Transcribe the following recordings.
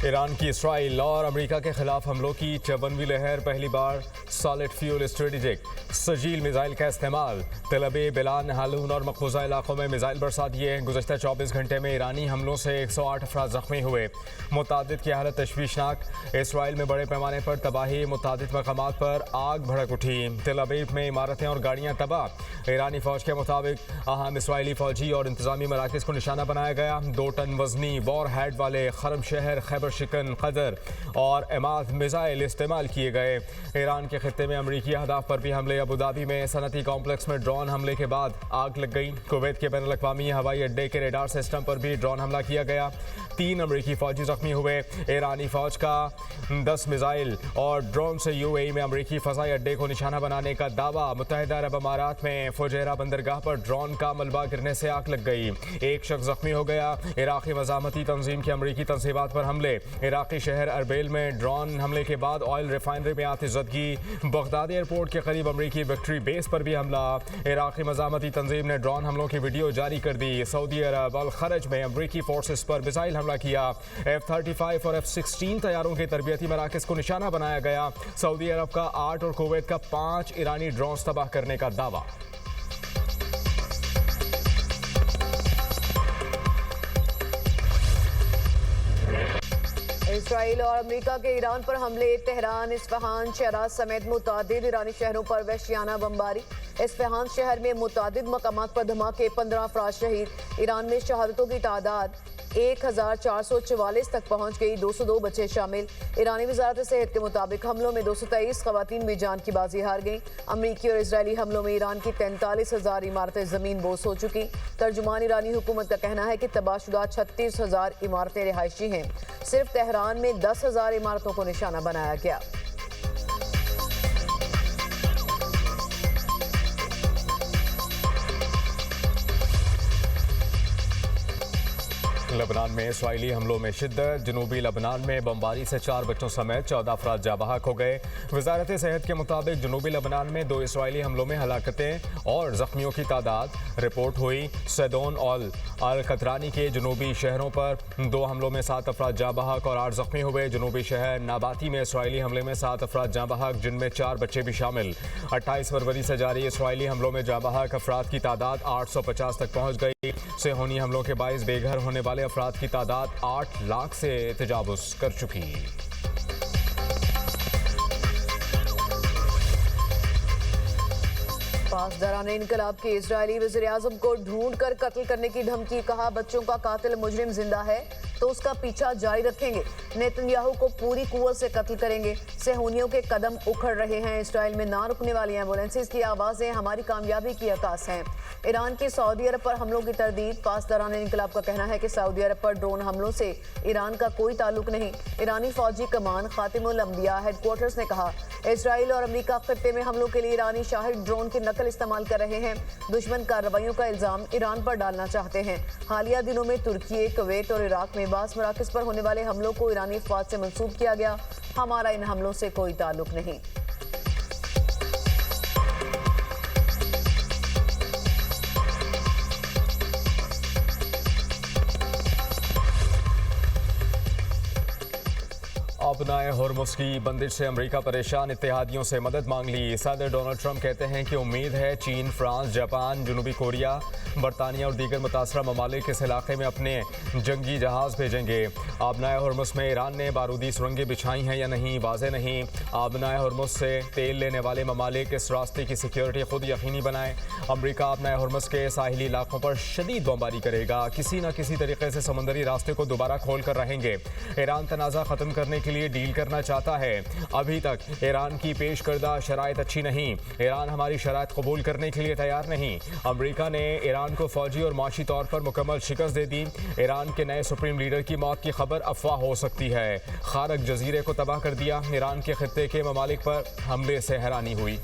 Iran की Israel और America के खिलाफ हमलों की 54वीं लहर। पहली बार solid fuel strategic Sejjil missile का इस्तेमाल। तेल अवीव, एलान, हालून और मकबूजा इलाकों में मिसाइल बरसा दिए। गुज़श्ता 24 घंटे में ईरानी हमलों से 108 अफराद जख्मी हुए। मुतादिद की हालत तशवीशनाक। इसराइल में बड़े पैमाने पर तबाही। मुतादिद मकामात पर आग भड़क उठी। तेल अवीव में इमारतें और गाड़ियाँ तबाह। ईरानी फौज के मुताबिक अहम इसराइली फौजी और इंतजामी मराकज़ को निशाना बनाया गया। 2 टन वजनी वॉर हेड वाले खरम शहर, खैबर शिकन, कदर और एमाद मिसाइल इस्तेमाल किए गए। ईरान के खित्ते में अमरीकी अहदाफ पर भी हमले। अबू धाबी में सनती कॉम्प्लेक्स में ड्रोन हमले के बाद आग लग गई। कुवैत के बैनुल अक़वामी हवाई अड्डे के रेडार सिस्टम पर भी ड्रोन हमला किया गया। 3 अमरीकी फौजी जख्मी हुए। ईरानी फौज का 10 मिसाइल और ड्रोन से यूएई में अमरीकी फ़ज़ाई अड्डे को निशाना बनाने का दावा। मुत्तहिदा अरब अमारात में फुजैरा बंदरगाह पर ड्रोन का मलबा गिरने से आग लग गई। 1 शख्स जख्मी हो गया। इराक़ी मज़ामती तंजीम की अमरीकी तनसीबात पर हमले। इराक़ी शहर अरबेल में ड्रोन हमले के बाद ऑयल रिफाइनरी में आतिशज़दगी। बगदाद एयरपोर्ट के करीब अमरीकी विक्ट्री बेस पर भी हमला। इराक़ी मज़ामती तंजीम ने ड्रोन हमलों की वीडियो जारी कर दी। सऊदी अरब अल खरज में अमरीकी फोर्सेस पर मिसाइल हमला किया। F-35 और F-16 तैयारों के तरबियती मराकज़ को निशाना बनाया गया। सऊदी अरब का 8 और कुवैत का 5 ईरानी ड्रोन तबाह करने का दावा। इसराइल और अमेरिका के ईरान पर हमले। तेहरान, इस्फहान, शराज समेत मुतादिद ईरानी शहरों पर वहशियाना बमबारी। इस्फहान शहर में मुतादिद मकामात पर धमाके, 15 अफराद शहीद। ईरान में शहादतों की तादाद 1444 तक पहुंच गई, 202 बच्चे शामिल। ईरानी वजारत सेहत के मुताबिक हमलों में 223 खवातीन भी जान की बाजी हार गईं। अमरीकी और इजरायली हमलों में ईरान की 43,000 इमारतें ज़मीन बोस हो चुकी। तर्जुमान ईरानी हुकूमत का कहना है कि तबाहशुदा 36,000 इमारतें रिहायशी हैं। सिर्फ तेहरान में 10,000 इमारतों को निशाना बनाया गया। लबनान में इसराइली हमलों में शिद्दत। जनूबी लबनान में बमबारी से 4 बच्चों समेत 14 अफराद जाँ बहक हो गए। वजारत सेहत के मुताबिक जनूबी लबनान में 2 इसराइली हमलों में हलाकतें और जख्मियों की तादाद रिपोर्ट हुई। सैदोन और अल कतरानी के जनूबी शहरों पर 2 हमलों में 7 अफराद जाँ बहक और 8 जख्मी हुए। जनूबी शहर नाबाती में इसराइली हमले में 7 अफराद जाँ बहक, जिनमें 4 बच्चे भी शामिल। 28 फरवरी से जारी इसराइली हमलों में जाँ बहक अफराद की तादाद 850 तक पहुँच गई। सेहोनी हमलों के बाइस बेघर होने वाले अफराद की तादाद 8 लाख से तजावुज़ कर चुकी। पासदारान इनकलाब के इजरायली वज़ीर-ए-आज़म को ढूंढ कर कत्ल करने की धमकी। कहा, बच्चों का कातिल मुजरिम जिंदा है तो उसका पीछा जारी रखेंगे। नेतन्याहू को पूरी कुव्वत से कत्ल करेंगे। सेहूनियों के कदम उखड़ रहे हैं। इसराइल में ना रुकने वाली एम्बुलेंसेज की आवाज़ें हमारी कामयाबी की अक्कास हैं। ईरान की सऊदी अरब पर हमलों की तरदीद। पासदारान इनकलाब का कहना है कि सऊदी अरब पर ड्रोन हमलों से ईरान का कोई ताल्लुक नहीं। ईरानी फौजी कमान खातिमुल अंबिया हेडक्वार्टर्स ने कहा, इसराइल और अमेरिका खत्ते में हमलों के लिए ईरानी शाहिद ड्रोन की नकल इस्तेमाल कर रहे हैं। दुश्मन कार्रवाइयों का इल्जाम ईरान पर डालना चाहते हैं। हालिया दिनों में तुर्की, कुवैत और इराक में बास मराकज़ पर होने वाले हमलों को ईरानी फौज से मंसूब किया गया। हमारा इन हमलों से कोई ताल्लुक नहीं। अपनाए हुर्मुज़ की बंदिश से अमेरिका परेशान। इत्तेहादियों से मदद मांग ली। सदर डोनाल्ड ट्रंप कहते हैं कि उम्मीद है चीन, फ्रांस, जापान, जनूबी कोरिया, बरतानिया और दीगर मुतासरा ममालिक इस इलाके में अपने जंगी जहाज़ भेजेंगे। अपनाए हुर्मुज़ में ईरान ने बारूदी सुरंगें बिछाई हैं या नहीं, वाज़े नहीं। अपनाए हुर्मुज़ से तेल लेने वाले ममालिक इस रास्ते की सिक्योरिटी खुद यकीनी बनाएं। अमरीका अपनाए हुर्मुज़ के साहिली इलाकों पर शदीद बमबारी करेगा। किसी न किसी तरीके से समंदरी रास्ते को दोबारा खोल कर रहेंगे। ईरान तनाज़ा ख़त्म करने के लिए डील करना चाहता है। अभी तक ईरान की पेश करदा शराइत अच्छी नहीं। ईरान हमारी शराइत कबूल करने के लिए तैयार नहीं। अमरीका ने ईरान को फौजी और माशी तौर पर मुकम्मल शिकस्त दे दी। ईरान के नए सुप्रीम लीडर की मौत की खबर अफवाह हो सकती है। खारक जजीरे को तबाह कर दिया। ईरान के खित्ते के ममालिक पर हमले से हैरानी हुई।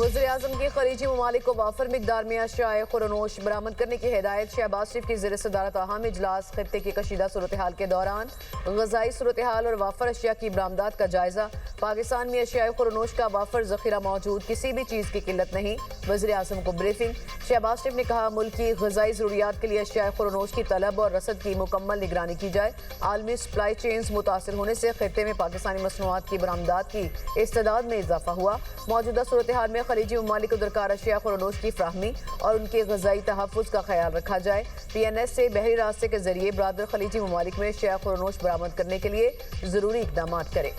वज़ीर-ए-आज़म की खलीजी ममालिक को वाफर मिकदार में अशियाए खुरनोश बरामद करने की हिदायत। शहबाज शरीफ की ज़ेर सदारत अहम इजलास। खित्ते की कशीदा सूरत हाल के दौरान ग़ज़ाई सूरत हाल और वाफर अशिया की बरामदात का जायजा। पाकिस्तान में अशियाए खुरनोश का वाफर ज़ख़ीरा मौजूद, किसी भी चीज़ की किल्लत नहीं। वज़ीर-ए-आज़म को ब्रीफिंग। शहबाज शरीफ ने कहा, मुल्क की ग़ज़ाई ज़रूरियात के लिए अशियाए खुरनोश की तलब और रसद की मुकम्मल निगरानी की जाए। आलमी सप्लाई चेन्स मुतासर होने से खित्ते में पाकिस्तानी मसनूआत की बरामदात की इस्तेदाद में इजाफा हुआ। मौजूदा सूरत हाल में खलीजी ममालिक को दरकार अशिया खुरनोश की फ्राहमी और उनके ग़ज़ाई तहफ़्फ़ुज़ का ख्याल रखा जाए। PNS से बहरी रास्ते के जरिए बरादर खलीजी ममालिक में अशिया खुरनोश बरामद करने के लिए ज़रूरी इक़दाम करें।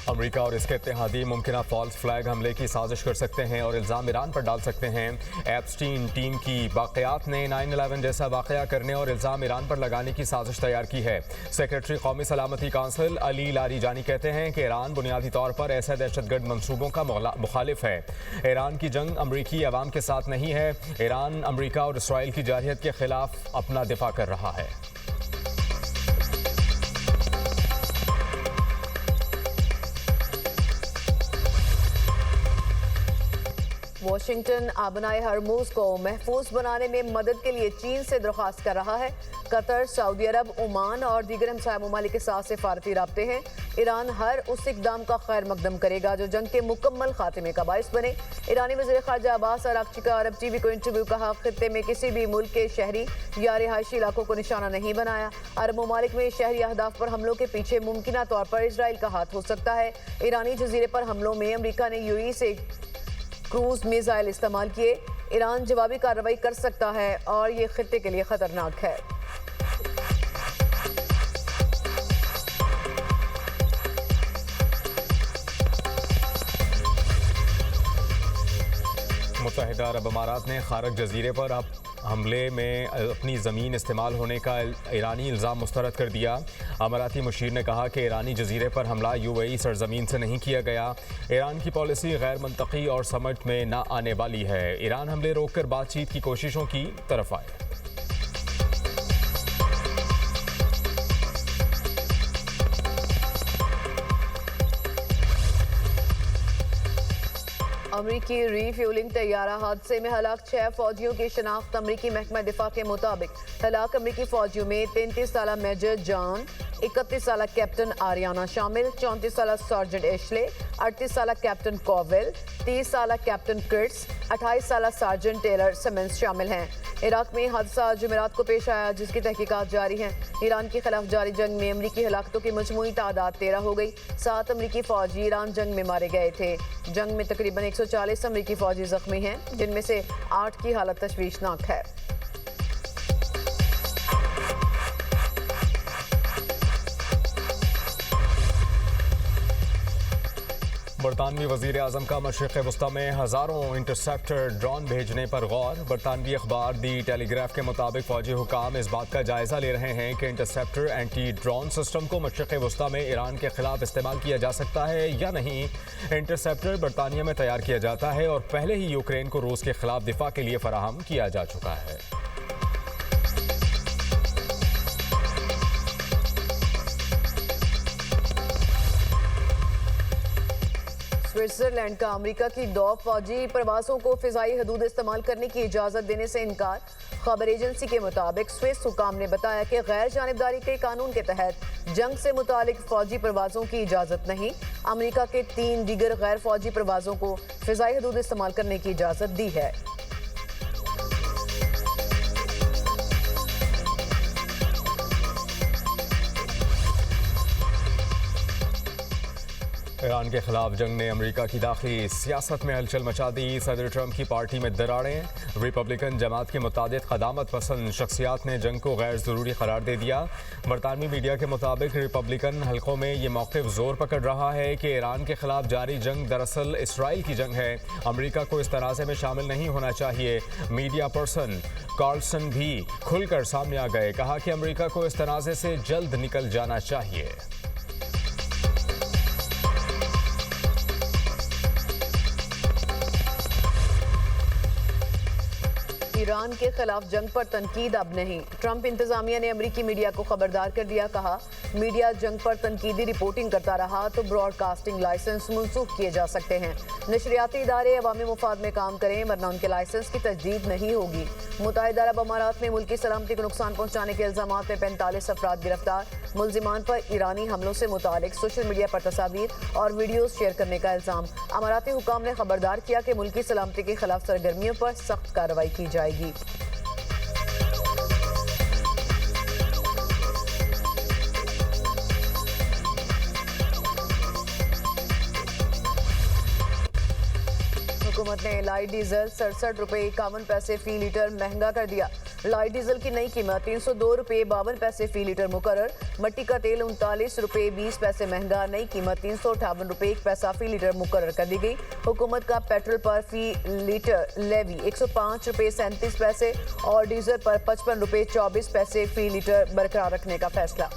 अमेरिका और इसके इत्तेहादी मुमकिन फॉल्स फ्लैग हमले की साजिश कर सकते हैं और इल्ज़ाम ईरान पर डाल सकते हैं। एप्स्टीन टीम की बाक़ियात ने 9/11 जैसा वाक़या करने और इल्ज़ाम ईरान पर लगाने की साजिश तैयार की है। सेक्रेटरी कौमी सलामती काउंसिल अली लारीजानी कहते हैं कि ईरान बुनियादी तौर पर ऐसे दहशतगर्द मनसूबों का मुखालिफ है। ईरान की जंग अमरीकी अवाम के साथ नहीं है। ईरान अमरीका और इसराइल की जारहियत के खिलाफ अपना दिफा कर रहा है। वाशिंगटन आबनाए हरमूज को महफूज बनाने में मदद के लिए चीन से दरख्वास्त कर रहा है। कतर, सऊदी अरब, ओमान और दीगर हमसाया ममालिक के साथ सिफारती राब्ते हैं। ईरान हर उस इकदाम का खैर मकदम करेगा जो जंग के मुकम्मल खात्मे का बाइस बने। ईरानी वज़ीर ख़ारजा अब्बास अराग़ची का अरब TV को इंटरव्यू। कहा, खित्ते में किसी भी मुल्क के शहरी या रिहायशी इलाकों को निशाना नहीं बनाया। अरब ममालिक में शहरी अहदाफ पर हमलों के पीछे मुमकिना तौर पर इसराइल का हाथ हो सकता है। ईरानी जजीरे पर हमलों में अमरीका ने UAE से क्रूज मिसाइल इस्तेमाल किए। ईरान जवाबी कार्रवाई कर सकता है और ये खित्ते के लिए खतरनाक है। मुत्तहिदा अरब अमारात ने खारक जजीरे पर अब हमले में अपनी ज़मीन इस्तेमाल होने का ईरानी इल्ज़ाम मुस्तरद कर दिया। अमाराती मुशीर ने कहा कि ईरानी जजीरे पर हमला UAE सरजमीन से नहीं किया गया। ईरान की पॉलिसी गैर मंतकी और समझ में न आने वाली है। ईरान हमले रोककर बातचीत की कोशिशों की तरफ आए। अमरीकी रीफ्यूलिंग तैयारा हादसे में हलाक 6 फौजियों की शनाख्त। अमरीकी महकमा दिफा के मुताबिक हलाक अमरीकी फौजियों में 33 साला मेजर जॉन, 31 साला कैप्टन आरियाना शामिल, 34 साला सार्जेंट एशले, 38 साला कैप्टन कॉवेल, 30 साला कैप्टन किर्ट्स, 28 साला सार्जेंट टेलर सिमेंस शामिल हैं। इराक में हादसा जुमेरात को पेश आया, जिसकी तहकीकात जारी हैं। ईरान के खिलाफ जारी जंग में अमरीकी हलाकतों की मजमूई तादाद 13 हो गई। 7 अमरीकी फौजी ईरान जंग में मारे गए थे। जंग में तकरीबन 140 अमरीकी फौजी जख्मी हैं, जिनमें से 8 की हालत तशवीशनाक है। बरतानवी वज़ीर आज़म का मशरिक़ वस्ता में हज़ारों इंटरसेप्टर ड्रोन भेजने पर गौर। बरतानवी अखबार दी टेलीग्राफ के मुताबिक फ़ौजी हुकाम इस बात का जायज़ा ले रहे हैं कि इंटरसेप्टर एंटी ड्रोन सिस्टम को मशरिक़ वस्ता में ईरान के खिलाफ इस्तेमाल किया जा सकता है या नहीं। इंटरसेप्टर बरतानिया में तैयार किया जाता है और पहले ही यूक्रेन को रूस के खिलाफ दिफा के लिए फराहम किया जा चुका है। स्विट्जरलैंड का अमेरिका की 2 फौजी प्रवासों को फिजाई हदूद इस्तेमाल करने की इजाज़त देने से इनकार। खबर एजेंसी के मुताबिक स्विस हुकाम ने बताया कि गैर जानिबदारी के कानून के तहत जंग से मुतालिक फौजी प्रवासों की इजाज़त नहीं। अमेरिका के 3 दीगर गैर फौजी प्रवासों को फिजाई हदूद इस्तेमाल करने की इजाज़त दी है। ईरान के खिलाफ जंग ने अमेरिका की दाखिली सियासत में हलचल मचा दी। सदर ट्रंप की पार्टी में दरारें। रिपब्लिकन जमात के मुताबिक क़दामत पसंद शख्सियात ने जंग को गैर ज़रूरी करार दे दिया। बरतानवी मीडिया के मुताबिक रिपब्लिकन हलकों में ये मौक़िफ़ ज़ोर पकड़ रहा है कि ईरान के खिलाफ जारी जंग दरअसल इसराइल की जंग है। अमेरिका को इस तनाज़े में शामिल नहीं होना चाहिए। मीडिया पर्सन कार्लसन भी खुलकर सामने आ गए। कहा कि अमेरिका को इस तनाज़े से जल्द निकल जाना चाहिए। ईरान के खिलाफ जंग पर तनकीद अब नहीं। ट्रंप इंतजामिया ने अमेरिकी मीडिया को खबरदार कर दिया। कहा, मीडिया जंग पर तनकीदी रिपोर्टिंग करता रहा तो ब्रॉडकास्टिंग लाइसेंस मनसूख किए जा सकते हैं। नशरियाती इदारे अवामी मुफाद में काम करें वरना उनके लाइसेंस की तजदीद नहीं होगी। मुत्तहिदा अरब अमारात में मुल्की सलामती को नुकसान पहुंचाने के इल्जाम में 45 अफराद गिरफ्तार। मुल्जिमान पर ईरानी हमलों से मुतालिक सोशल मीडिया पर तस्वीर और वीडियोज शेयर करने का इल्जाम। अमाराती हुकाम ने खबरदार किया कि मुल्की सलामती के खिलाफ सरगर्मियों पर सख्त कार्रवाई की जाएगी। हुकूमत ने लाइट डीजल 67 रुपये 51 पैसे फी लीटर महंगा कर दिया। लाइट डीजल की नई कीमत 302 रुपये 52 पैसे फी लीटर मुकर्रर। मट्टी का तेल 39 रुपये 20 पैसे महंगा, नई कीमत 358 रुपये 1 पैसा फी लीटर मुकर्रर कर दी गई। हुकूमत का पेट्रोल पर फी लीटर लेवी 105 रुपये 37 पैसे और डीजल पर 55 रुपये 24 पैसे फी लीटर बरकरार रखने का फैसला।